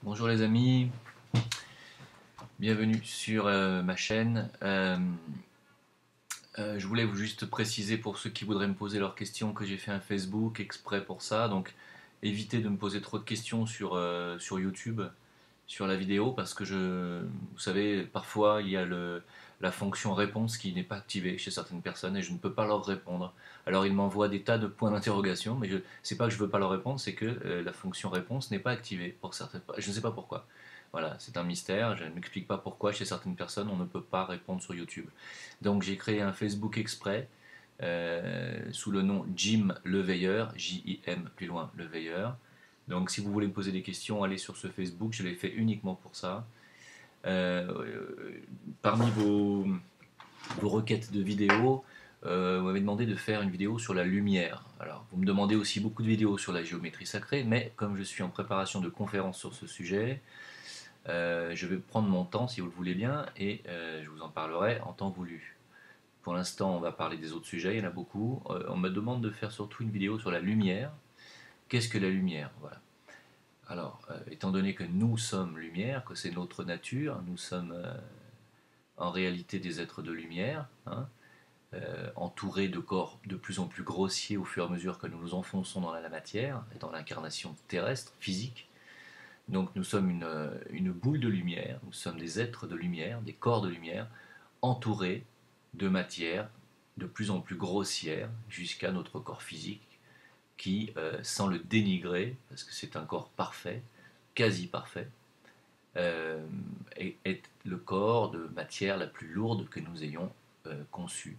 Bonjour les amis, bienvenue sur ma chaîne. Je voulais vous juste préciser pour ceux qui voudraient me poser leurs questions que j'ai fait un Facebook exprès pour ça. Donc évitez de me poser trop de questions sur YouTube, sur la vidéo, parce que vous savez, parfois il y a la fonction réponse qui n'est pas activée chez certaines personnes et je ne peux pas leur répondre. Alors ils m'envoient des tas de points d'interrogation, mais c'est pas que je ne veux pas leur répondre, c'est que la fonction réponse n'est pas activée pour certaines. Je ne sais pas pourquoi. Voilà, c'est un mystère. Je ne m'explique pas pourquoi chez certaines personnes on ne peut pas répondre sur YouTube. Donc j'ai créé un Facebook exprès sous le nom Jim Le Veilleur, J-I-M plus loin Le Veilleur. Donc si vous voulez me poser des questions, allez sur ce Facebook, je l'ai fait uniquement pour ça. Parmi vos requêtes de vidéos, vous m'avez demandé de faire une vidéo sur la lumière. Alors, vous me demandez aussi beaucoup de vidéos sur la géométrie sacrée, mais comme je suis en préparation de conférences sur ce sujet, je vais prendre mon temps si vous le voulez bien et je vous en parlerai en temps voulu. Pour l'instant, on va parler des autres sujets, il y en a beaucoup. On me demande de faire surtout une vidéo sur la lumière. Qu'est-ce que la lumière? Voilà. Alors, étant donné que nous sommes lumière, que c'est notre nature, nous sommes en réalité des êtres de lumière, hein, entourés de corps de plus en plus grossiers au fur et à mesure que nous nous enfonçons dans la matière et dans l'incarnation terrestre, physique. Donc nous sommes une boule de lumière, nous sommes des êtres de lumière, des corps de lumière, entourés de matière de plus en plus grossière jusqu'à notre corps physique qui, sans le dénigrer, parce que c'est un corps parfait, quasi parfait, est le corps de matière la plus lourde que nous ayons conçu.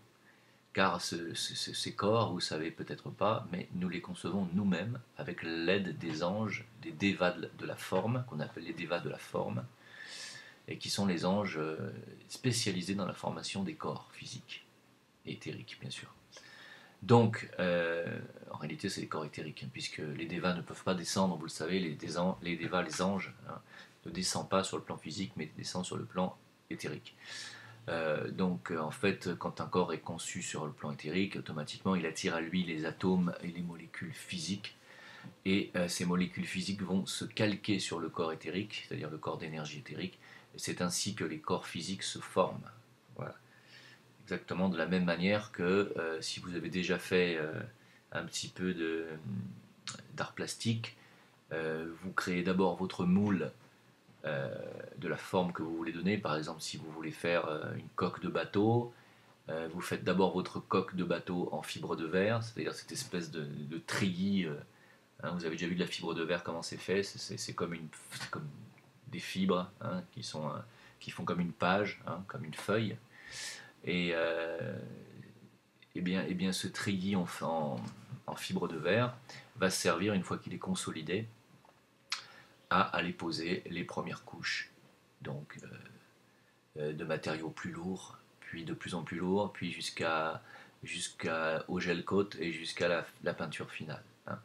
Car ces corps, vous ne savez peut-être pas, mais nous les concevons nous-mêmes avec l'aide des anges, des dévas de la forme, qu'on appelle les dévas de la forme, et qui sont les anges spécialisés dans la formation des corps physiques et éthériques, bien sûr. Donc, en réalité, c'est les corps éthériques, hein, puisque les dévas ne peuvent pas descendre, vous le savez, les dévas, les anges, hein, ne descendent pas sur le plan physique, mais descendent sur le plan éthérique. Donc, en fait, quand un corps est conçu sur le plan éthérique, automatiquement, il attire à lui les atomes et les molécules physiques, et ces molécules physiques vont se calquer sur le corps éthérique, c'est-à-dire le corps d'énergie éthérique, et c'est ainsi que les corps physiques se forment. Voilà. Exactement de la même manière que si vous avez déjà fait un petit peu d'art plastique, vous créez d'abord votre moule de la forme que vous voulez donner. Par exemple, si vous voulez faire une coque de bateau, vous faites d'abord votre coque de bateau en fibre de verre, c'est-à-dire cette espèce de treillis. Hein, vous avez déjà vu de la fibre de verre, comment c'est fait? C'est comme, comme des fibres, hein, qui font comme une page, hein, comme une feuille. Et, et bien, ce treillis en fibre de verre va servir, une fois qu'il est consolidé, à aller poser les premières couches. Donc, de matériaux plus lourds, puis de plus en plus lourds, puis jusqu'au gel coat et jusqu'à la peinture finale, hein.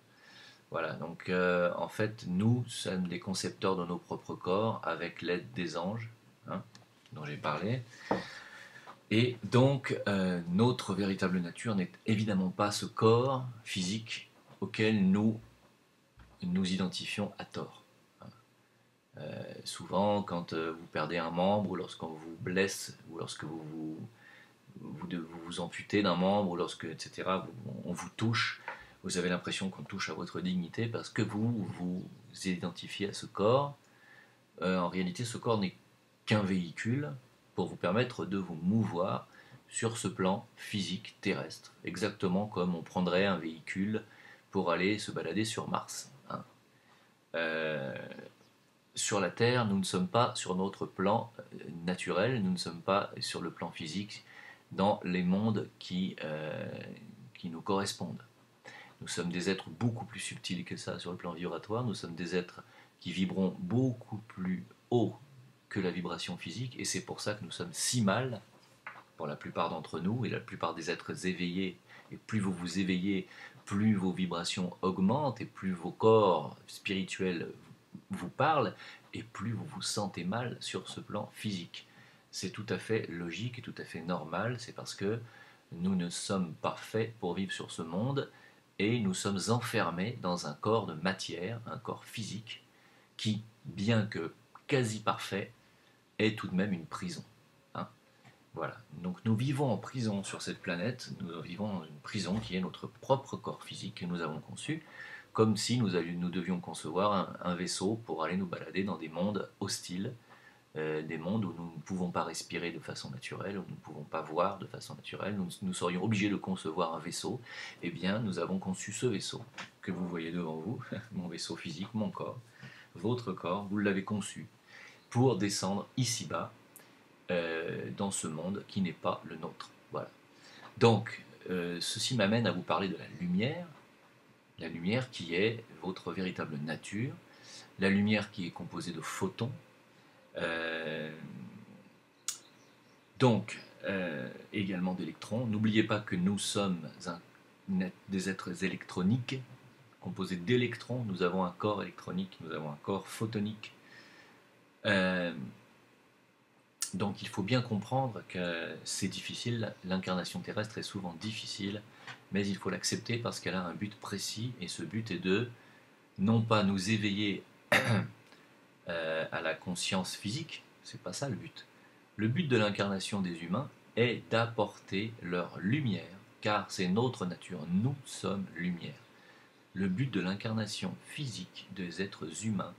Voilà, donc en fait, nous sommes des concepteurs de nos propres corps avec l'aide des anges, hein, dont j'ai parlé. Et donc, notre véritable nature n'est évidemment pas ce corps physique auquel nous nous identifions à tort. Souvent, quand vous perdez un membre, ou lorsqu'on vous blesse, ou lorsque vous vous amputez d'un membre, ou lorsque, etc., on vous touche, vous avez l'impression qu'on touche à votre dignité parce que vous vous identifiez à ce corps. En réalité, ce corps n'est qu'un véhicule pour vous permettre de vous mouvoir sur ce plan physique terrestre, exactement comme on prendrait un véhicule pour aller se balader sur Mars, hein. Euh, sur la Terre, nous ne sommes pas sur notre plan naturel, nous ne sommes pas sur le plan physique dans les mondes qui nous correspondent. Nous sommes des êtres beaucoup plus subtils que ça sur le plan vibratoire, nous sommes des êtres qui vibrons beaucoup plus haut que la vibration physique, et c'est pour ça que nous sommes si mal, pour la plupart d'entre nous, et la plupart des êtres éveillés, et plus vous vous éveillez, plus vos vibrations augmentent, et plus vos corps spirituels vous parlent, et plus vous vous sentez mal sur ce plan physique. C'est tout à fait logique et tout à fait normal, c'est parce que nous ne sommes pas faits pour vivre sur ce monde, et nous sommes enfermés dans un corps de matière, un corps physique, qui, bien que quasi parfait, est tout de même une prison. Hein. Voilà. Donc nous vivons en prison sur cette planète, nous vivons dans une prison qui est notre propre corps physique que nous avons conçu, comme si nous devions concevoir un vaisseau pour aller nous balader dans des mondes hostiles, des mondes où nous ne pouvons pas respirer de façon naturelle, où nous ne pouvons pas voir de façon naturelle, nous serions obligés de concevoir un vaisseau. Eh bien, nous avons conçu ce vaisseau que vous voyez devant vous, mon vaisseau physique, mon corps, votre corps, vous l'avez conçu pour descendre ici-bas, dans ce monde qui n'est pas le nôtre. Voilà. Donc, ceci m'amène à vous parler de la lumière qui est votre véritable nature, la lumière qui est composée de photons, également d'électrons. N'oubliez pas que nous sommes des êtres électroniques, composés d'électrons. Nous avons un corps électronique, nous avons un corps photonique. Donc il faut bien comprendre que c'est difficile, l'incarnation terrestre est souvent difficile, mais il faut l'accepter parce qu'elle a un but précis, et ce but est de non pas nous éveiller à la conscience physique, c'est pas ça le but. Le but de l'incarnation des humains est d'apporter leur lumière, car c'est notre nature, nous sommes lumière. Le but de l'incarnation physique des êtres humains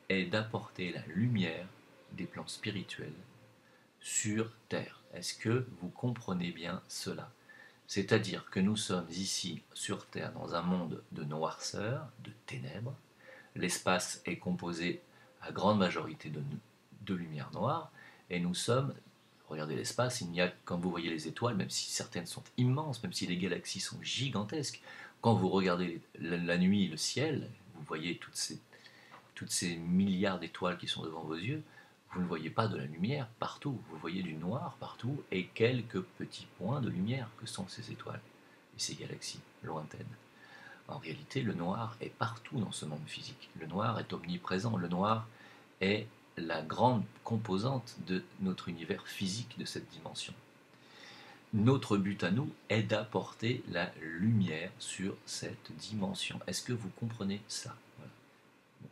est d'apporter la lumière des plans spirituels sur Terre. Est-ce que vous comprenez bien cela? C'est-à-dire que nous sommes ici sur Terre dans un monde de noirceur, de ténèbres. L'espace est composé à grande majorité de lumière noire, et nous sommes, regardez l'espace, il n'y a, quand vous voyez les étoiles, même si certaines sont immenses, même si les galaxies sont gigantesques, quand vous regardez la nuit, le ciel, vous voyez toutes ces milliards d'étoiles qui sont devant vos yeux, vous ne voyez pas de la lumière partout, vous voyez du noir partout et quelques petits points de lumière que sont ces étoiles et ces galaxies lointaines. En réalité, le noir est partout dans ce monde physique. Le noir est omniprésent. Le noir est la grande composante de notre univers physique de cette dimension. Notre but à nous est d'apporter la lumière sur cette dimension. Est-ce que vous comprenez ça? Voilà. Donc,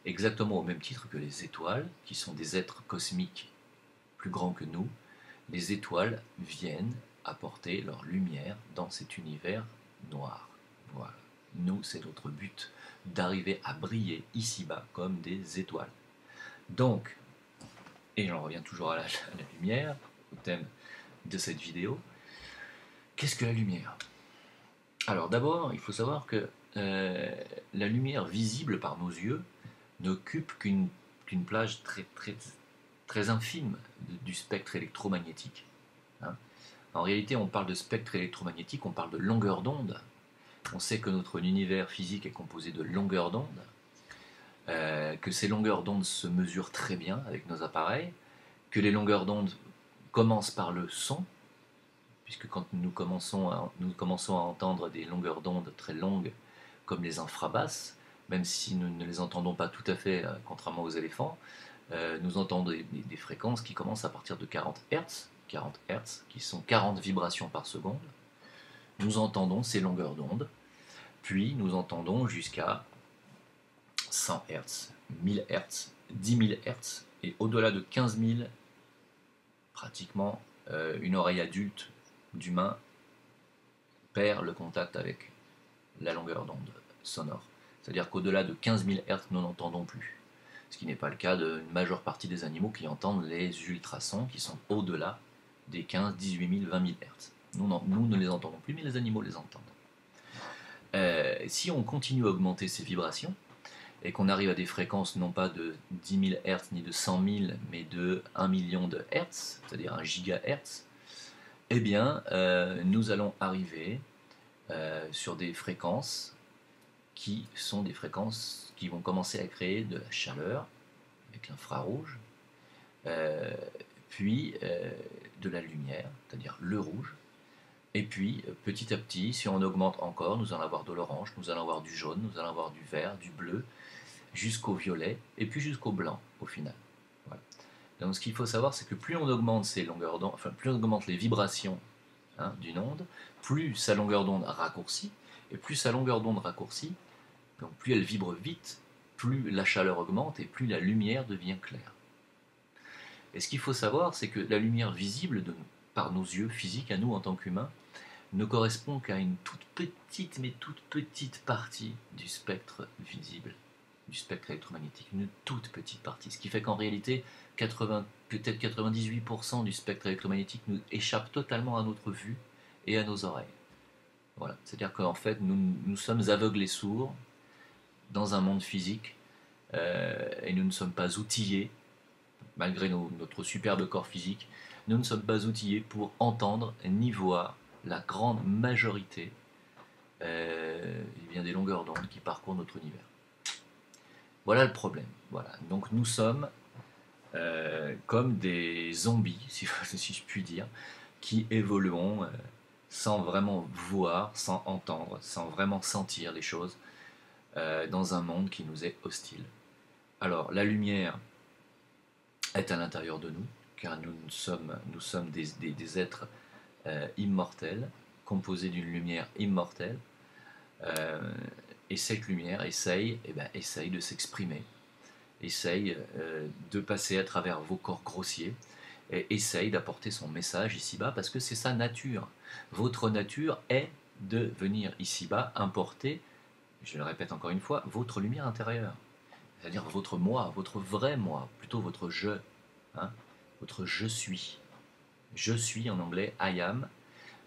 exactement au même titre que les étoiles, qui sont des êtres cosmiques plus grands que nous, les étoiles viennent apporter leur lumière dans cet univers noir. Voilà. Nous, c'est notre but, d'arriver à briller ici-bas comme des étoiles. Donc, et j'en reviens toujours à la lumière, au thème de cette vidéo, qu'est-ce que la lumière? Alors d'abord, il faut savoir que la lumière visible par nos yeux n'occupe qu'une plage très infime du spectre électromagnétique. Hein. En réalité, on parle de spectre électromagnétique, on parle de longueur d'onde. On sait que notre univers physique est composé de longueurs d'onde, que ces longueurs d'onde se mesurent très bien avec nos appareils, que les longueurs d'onde commencent par le son, puisque quand nous commençons à entendre des longueurs d'onde très longues, comme les infrabasses, même si nous ne les entendons pas tout à fait, contrairement aux éléphants, nous entendons des fréquences qui commencent à partir de 40 Hz, qui sont 40 vibrations par seconde. Nous entendons ces longueurs d'onde, puis nous entendons jusqu'à 100 Hz, 1000 Hz, 10 000 Hz, et au-delà de 15 000, pratiquement une oreille adulte d'humain perd le contact avec la longueur d'onde sonore. C'est-à-dire qu'au-delà de 15 000 Hz, nous n'entendons plus. Ce qui n'est pas le cas d'une majeure partie des animaux qui entendent les ultrasons, qui sont au-delà des 15, 18 000, 20 000 Hz. Nous ne les entendons plus, mais les animaux les entendent. Si on continue à augmenter ces vibrations, et qu'on arrive à des fréquences non pas de 10 000 Hz ni de 100 000, mais de 1 million de Hz, c'est-à-dire 1 gigahertz, eh bien, nous allons arriver sur des fréquences qui sont des fréquences qui vont commencer à créer de la chaleur, avec l'infrarouge, puis de la lumière, c'est-à-dire le rouge, et puis petit à petit, si on augmente encore, nous allons avoir de l'orange, nous allons avoir du jaune, nous allons avoir du vert, du bleu, jusqu'au violet, et puis jusqu'au blanc, au final. Voilà. Donc ce qu'il faut savoir, c'est que plus on augmente ces longueurs d'onde, enfin plus on augmente les vibrations d'une onde, plus sa longueur d'onde raccourcit, et plus sa longueur d'onde raccourcit, donc plus elle vibre vite, plus la chaleur augmente et plus la lumière devient claire. Et ce qu'il faut savoir, c'est que la lumière visible par nos yeux physiques, à nous en tant qu'humains, ne correspond qu'à une toute petite, mais toute petite partie du spectre visible, du spectre électromagnétique, une toute petite partie. Ce qui fait qu'en réalité, peut-être 98% du spectre électromagnétique nous échappe totalement à notre vue et à nos oreilles. Voilà. C'est-à-dire qu'en fait, nous sommes aveugles et sourds dans un monde physique et nous ne sommes pas outillés, malgré notre superbe corps physique, nous ne sommes pas outillés pour entendre ni voir la grande majorité des longueurs d'onde qui parcourent notre univers. Voilà le problème. Voilà. Donc nous sommes comme des zombies, si je puis dire, qui évoluons sans vraiment voir, sans entendre, sans vraiment sentir les choses dans un monde qui nous est hostile. Alors la lumière est à l'intérieur de nous, car nous sommes des êtres immortels, composés d'une lumière immortelle, et cette lumière essaye de s'exprimer, essaye de passer à travers vos corps grossiers, et essaye d'apporter son message ici-bas, parce que c'est sa nature. Votre nature est de venir ici-bas importer, je le répète encore une fois, votre lumière intérieure, c'est-à-dire votre moi, votre vrai moi, plutôt votre je, hein, votre je suis. Je suis en anglais I am,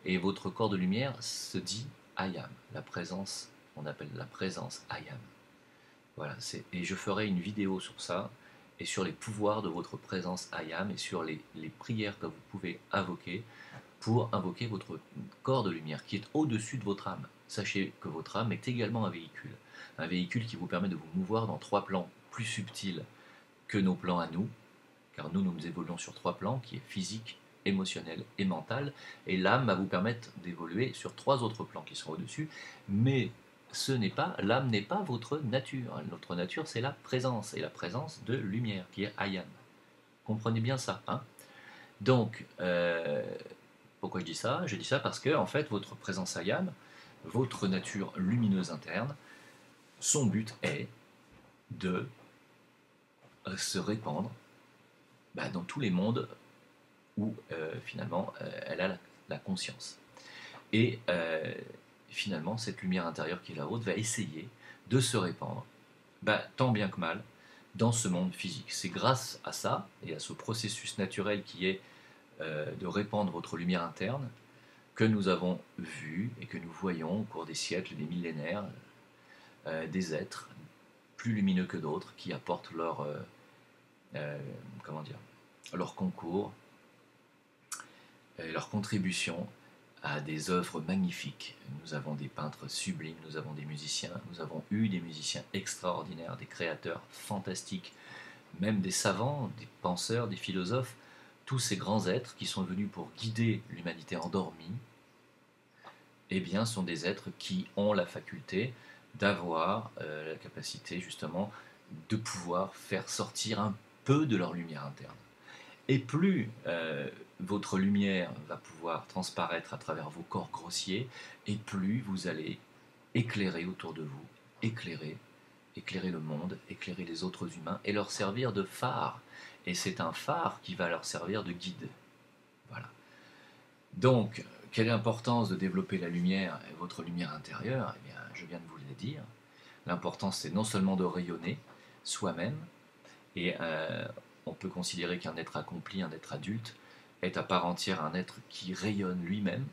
et votre corps de lumière se dit I am, la présence, on appelle la présence I am. Voilà, et je ferai une vidéo sur ça, et sur les pouvoirs de votre présence I am, et sur les prières que vous pouvez invoquer pour invoquer votre corps de lumière qui est au-dessus de votre âme. Sachez que votre âme est également un véhicule qui vous permet de vous mouvoir dans 3 plans plus subtils que nos plans à nous, car nous évoluons sur 3 plans, qui est physique, émotionnel et mental, et l'âme va vous permettre d'évoluer sur 3 autres plans qui sont au-dessus, mais l'âme n'est pas votre nature. Notre nature, c'est la présence, et la présence de lumière, qui est I am. Comprenez bien ça, hein? Donc, pourquoi je dis ça? Je dis ça parce que, en fait, votre présence I am, votre nature lumineuse interne, son but est de se répandre dans tous les mondes où finalement elle a la conscience. Et finalement, cette lumière intérieure qui est la vôtre va essayer de se répandre, tant bien que mal, dans ce monde physique. C'est grâce à ça, et à ce processus naturel qui est de répandre votre lumière interne, que nous avons vu et que nous voyons au cours des siècles, des millénaires, des êtres plus lumineux que d'autres qui apportent leur concours, leur contribution à des œuvres magnifiques. Nous avons des peintres sublimes, nous avons des musiciens, nous avons eu des musiciens extraordinaires, des créateurs fantastiques, même des savants, des penseurs, des philosophes, tous ces grands êtres qui sont venus pour guider l'humanité endormie, sont des êtres qui ont la faculté d'avoir la capacité justement de pouvoir faire sortir un peu de leur lumière interne. Et plus votre lumière va pouvoir transparaître à travers vos corps grossiers, et plus vous allez éclairer autour de vous, éclairer le monde, éclairer les autres humains, et leur servir de phare. Et c'est un phare qui va leur servir de guide. Voilà. Donc, quelle est l'importance de développer la lumière, et votre lumière intérieure? Eh bien, je viens de vous le dire. L'importance, c'est non seulement de rayonner soi-même, et on peut considérer qu'un être accompli, un être adulte, est à part entière un être qui rayonne lui-même,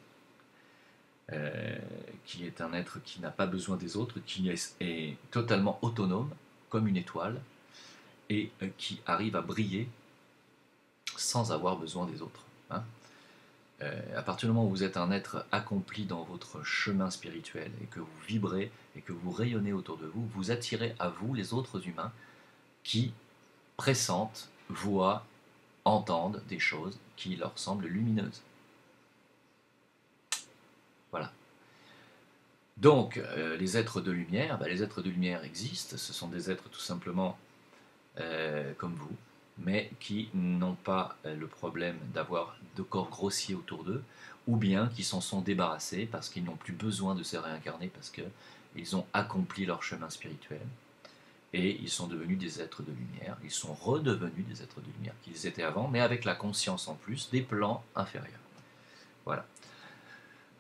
qui est un être qui n'a pas besoin des autres, qui est totalement autonome, comme une étoile, et qui arrive à briller sans avoir besoin des autres. Hein. À partir du moment où vous êtes un être accompli dans votre chemin spirituel, et que vous vibrez, et que vous rayonnez autour de vous, vous attirez à vous les autres humains qui pressentent, voient, entendent des choses qui leur semblent lumineuses. Voilà. Donc, les êtres de lumière, les êtres de lumière existent, ce sont des êtres tout simplement comme vous, mais qui n'ont pas le problème d'avoir de corps grossiers autour d'eux, ou bien qui s'en sont débarrassés parce qu'ils n'ont plus besoin de se réincarner, parce qu'ils ont accompli leur chemin spirituel. et ils sont devenus des êtres de lumière, ils sont redevenus des êtres de lumière qu'ils étaient avant, mais avec la conscience en plus des plans inférieurs. Voilà.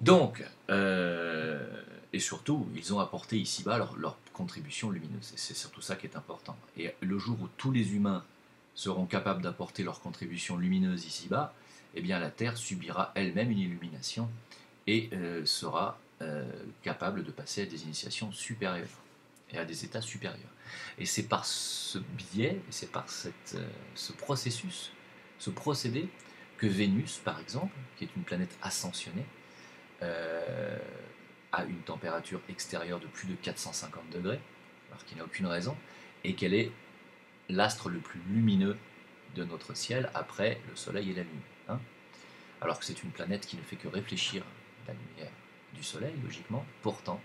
Donc, et surtout, ils ont apporté ici-bas leur contribution lumineuse, et c'est surtout ça qui est important. Et le jour où tous les humains seront capables d'apporter leur contribution lumineuse ici-bas, eh bien la Terre subira elle-même une illumination et sera capable de passer à des initiations supérieures et à des états supérieurs. Et c'est par ce biais, et c'est par ce processus, ce procédé, que Vénus, par exemple, qui est une planète ascensionnée, a une température extérieure de plus de 450 degrés, alors qu'il n'y a aucune raison, et qu'elle est l'astre le plus lumineux de notre ciel après le Soleil et la Lune. Hein, alors que c'est une planète qui ne fait que réfléchir la lumière du Soleil, logiquement. Pourtant,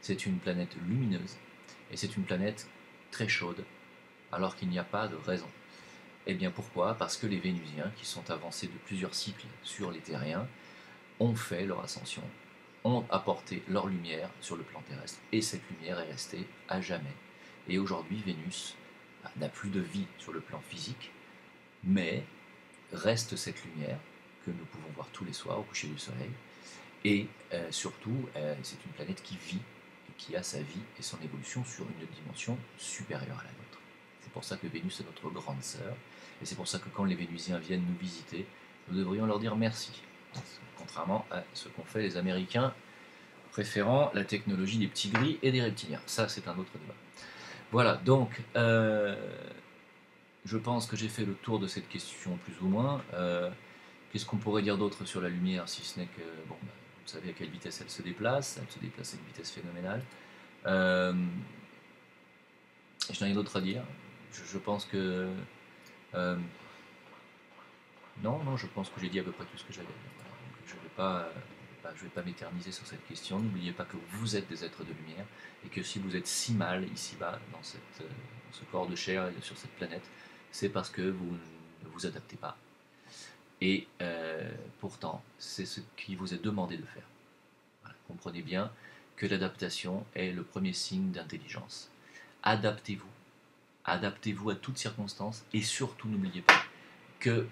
c'est une planète lumineuse, et c'est une planète très chaude, alors qu'il n'y a pas de raison. Eh bien pourquoi? Parce que les Vénusiens, qui sont avancés de plusieurs cycles sur les Terriens, ont fait leur ascension, ont apporté leur lumière sur le plan terrestre, et cette lumière est restée à jamais. Et aujourd'hui, Vénus n'a plus de vie sur le plan physique, mais reste cette lumière que nous pouvons voir tous les soirs au coucher du soleil, et surtout, c'est une planète qui vit, et qui a sa vie et son évolution sur une dimension supérieure à la nôtre. C'est pour ça que Vénus est notre grande sœur, et c'est pour ça que quand les Vénusiens viennent nous visiter, nous devrions leur dire merci, contrairement à ce qu'ont fait les Américains, préférant la technologie des petits gris et des reptiliens. Ça, c'est un autre débat. Voilà, donc, je pense que j'ai fait le tour de cette question, plus ou moins. Qu'est-ce qu'on pourrait dire d'autre sur la lumière, si ce n'est que, bon, vous savez à quelle vitesse elle se déplace à une vitesse phénoménale. Je n'ai rien d'autre à dire. Je pense que... non, je pense que j'ai dit à peu près tout ce que j'avais à dire. Voilà. Donc, je ne vais pas m'éterniser sur cette question. N'oubliez pas que vous êtes des êtres de lumière, et que si vous êtes si mal ici-bas, dans ce corps de chair et sur cette planète, c'est parce que vous ne vous adaptez pas. Et pourtant, c'est ce qui vous est demandé de faire. Voilà. Comprenez bien que l'adaptation est le premier signe d'intelligence. Adaptez-vous. Adaptez-vous à toutes circonstances, et surtout n'oubliez pas que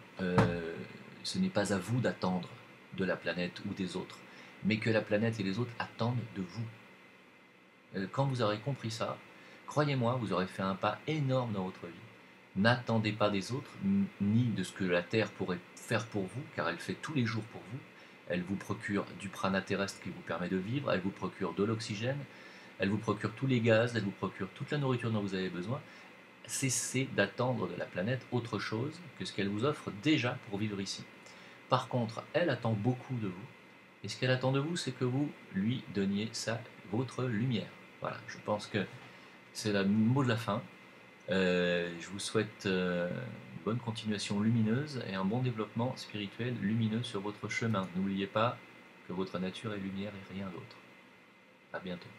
ce n'est pas à vous d'attendre de la planète ou des autres, mais que la planète et les autres attendent de vous. Quand vous aurez compris ça, croyez-moi, vous aurez fait un pas énorme dans votre vie. N'attendez pas des autres, ni de ce que la Terre pourrait faire pour vous, car elle fait tous les jours pour vous. Elle vous procure du prana terrestre qui vous permet de vivre, elle vous procure de l'oxygène, elle vous procure tous les gaz, elle vous procure toute la nourriture dont vous avez besoin. Cessez d'attendre de la planète autre chose que ce qu'elle vous offre déjà pour vivre ici. Par contre, elle attend beaucoup de vous, et ce qu'elle attend de vous, c'est que vous lui donniez votre lumière. Voilà, je pense que c'est le mot de la fin. Je vous souhaite une bonne continuation lumineuse et un bon développement spirituel lumineux sur votre chemin. N'oubliez pas que votre nature est lumière et rien d'autre. À bientôt.